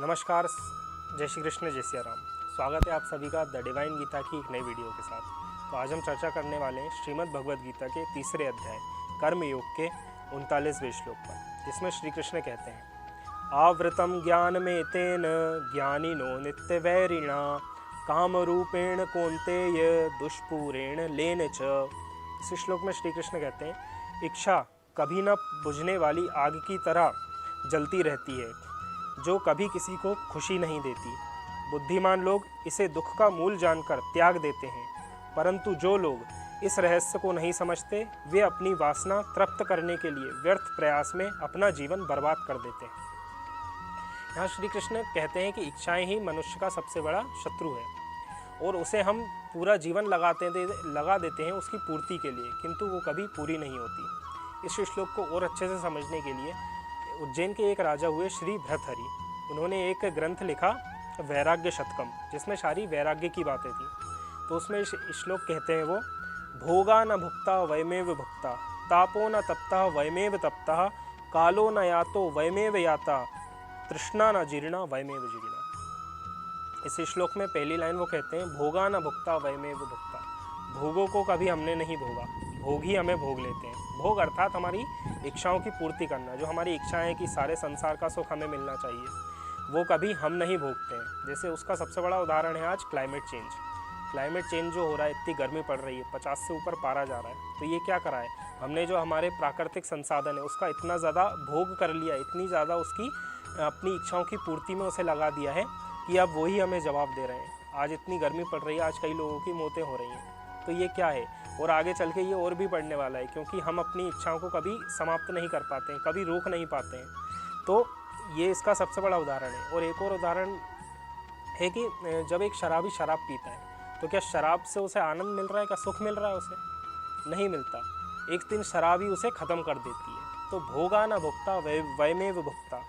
नमस्कार, जय श्री कृष्ण, जय सिया राम। स्वागत है आप सभी का द डिवाइन गीता की एक नई वीडियो के साथ। तो आज हम चर्चा करने वाले हैं श्रीमद् भगवद गीता के तीसरे अध्याय कर्म योग के 39वें श्लोक पर, जिसमें श्री कृष्ण कहते हैं, आवृतम ज्ञान में तेन ज्ञानिनो नित्य वैरिणा काम रूपेण कौन्तेय दुष्पूरेण लेन च। इस श्लोक में श्री कृष्ण कहते हैं, इच्छा कभी न बुझने वाली आग की तरह जलती रहती है जो कभी किसी को खुशी नहीं देती। बुद्धिमान लोग इसे दुख का मूल जानकर त्याग देते हैं, परंतु जो लोग इस रहस्य को नहीं समझते वे अपनी वासना तृप्त करने के लिए व्यर्थ प्रयास में अपना जीवन बर्बाद कर देते हैं। यहाँ श्री कृष्ण कहते हैं कि इच्छाएं ही मनुष्य का सबसे बड़ा शत्रु है और उसे हम पूरा जीवन लगा देते हैं उसकी पूर्ति के लिए, किंतु वो कभी पूरी नहीं होती। इस श्लोक को और अच्छे से समझने के लिए उज्जैन के एक राजा हुए श्री भृतहरि, उन्होंने एक ग्रंथ लिखा वैराग्य शतकम, जिसमें सारी वैराग्य की बातें थी। तो उसमें श्लोक कहते हैं वो, भोगा न भुक्ता वयमेव भुक्ता तापो न तप्ता वयमेव तप्ता कालो न यातो वयमेव याता तृष्णा न जीर्णा वयमेव जीर्णा। इस श्लोक में पहली लाइन वो कहते हैं, भोगा न भुक्ता वयमेव भुक्ता, भोगों को कभी हमने नहीं भोगा, भोग ही हमें भोग लेते हैं। भोग अर्थात हमारी इच्छाओं की पूर्ति करना, जो हमारी इच्छाएं कि सारे संसार का सुख हमें मिलना चाहिए, वो कभी हम नहीं भोगते हैं। जैसे उसका सबसे बड़ा उदाहरण है आज क्लाइमेट चेंज। क्लाइमेट चेंज जो हो रहा है, इतनी गर्मी पड़ रही है, 50 से ऊपर पारा जा रहा है, तो ये क्या करा है, हमने जो हमारे प्राकृतिक संसाधन है उसका इतना ज़्यादा भोग कर लिया, इतनी ज़्यादा उसकी अपनी इच्छाओं की पूर्ति में उसे लगा दिया है कि अब वही हमें जवाब दे रहे हैं। आज इतनी गर्मी पड़ रही है, आज कई लोगों की मौतें हो रही हैं, तो ये क्या है, और आगे चल के ये और भी बढ़ने वाला है, क्योंकि हम अपनी इच्छाओं को कभी समाप्त नहीं कर पाते हैं, कभी रोक नहीं पाते हैं। तो ये इसका सबसे बड़ा उदाहरण है। और एक और उदाहरण है कि जब एक शराबी शराब पीता है, तो क्या शराब से उसे आनंद मिल रहा है, क्या सुख मिल रहा है, उसे नहीं मिलता। एक दिन शराब ही उसे ख़त्म कर देती है। तो भोगा न भुक्ता वयमेव भुक्ता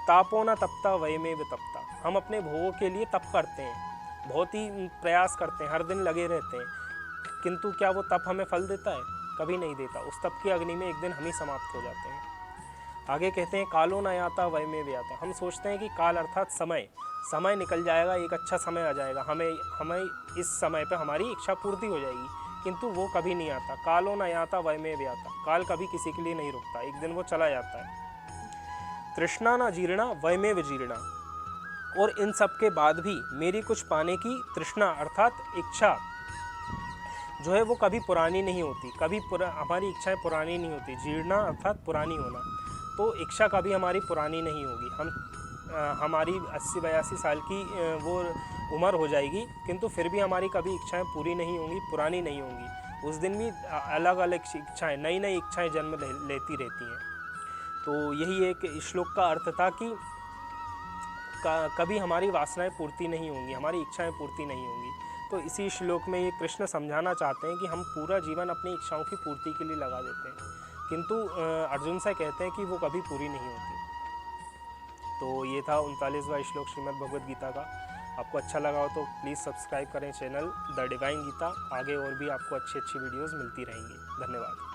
तापो न तप्ता वयमेव तप्ता। हम अपने भोगों के लिए तप करते हैं, बहुत ही प्रयास करते हैं, हर दिन लगे रहते हैं, किंतु क्या वो तप हमें फल देता है? कभी नहीं देता। उस तप की अग्नि में एक दिन हम ही समाप्त हो जाते हैं। आगे कहते हैं, कालो न याता वयमेव याता। हम सोचते हैं कि काल अर्थात समय निकल जाएगा, एक अच्छा समय आ जाएगा, हमें इस समय पे हमारी इच्छा पूर्ति हो जाएगी, किंतु वो कभी नहीं आता। कालो न याता वयमेव याता, काल कभी किसी के लिए नहीं रुकता, एक दिन वो चला जाता है। तृष्णा न जीर्णा वयमेव जीर्णा। और इन सब के बाद भी मेरी कुछ पाने की तृष्णा अर्थात इच्छा जो है वो कभी पुरानी नहीं होती, कभी हमारी इच्छाएं पुरानी नहीं होती। जीर्णा अर्थात पुरानी होना, तो इच्छा कभी हमारी पुरानी नहीं होगी। हमारी 80-82 साल की वो उम्र हो जाएगी, किंतु फिर भी हमारी कभी इच्छाएं पूरी नहीं होंगी, पुरानी नहीं होंगी। उस दिन भी अलग अलग इच्छाएं, नई नई इच्छाएं जन्म लेती रहती हैं। तो यही एक श्लोक का अर्थ था कि कभी हमारी वासनाएं पूर्ति नहीं होंगी, हमारी इच्छाएं पूर्ति नहीं होंगी। तो इसी श्लोक में ये कृष्ण समझाना चाहते हैं कि हम पूरा जीवन अपनी इच्छाओं की पूर्ति के लिए लगा देते हैं, किंतु अर्जुन से कहते हैं कि वो कभी पूरी नहीं होती। तो ये था 39वां श्लोक श्रीमद् भगवद गीता का। आपको अच्छा लगा हो तो प्लीज़ सब्सक्राइब करें चैनल द डिवाइन गीता। आगे और भी आपको अच्छी वीडियोज़ मिलती रहेंगी। धन्यवाद।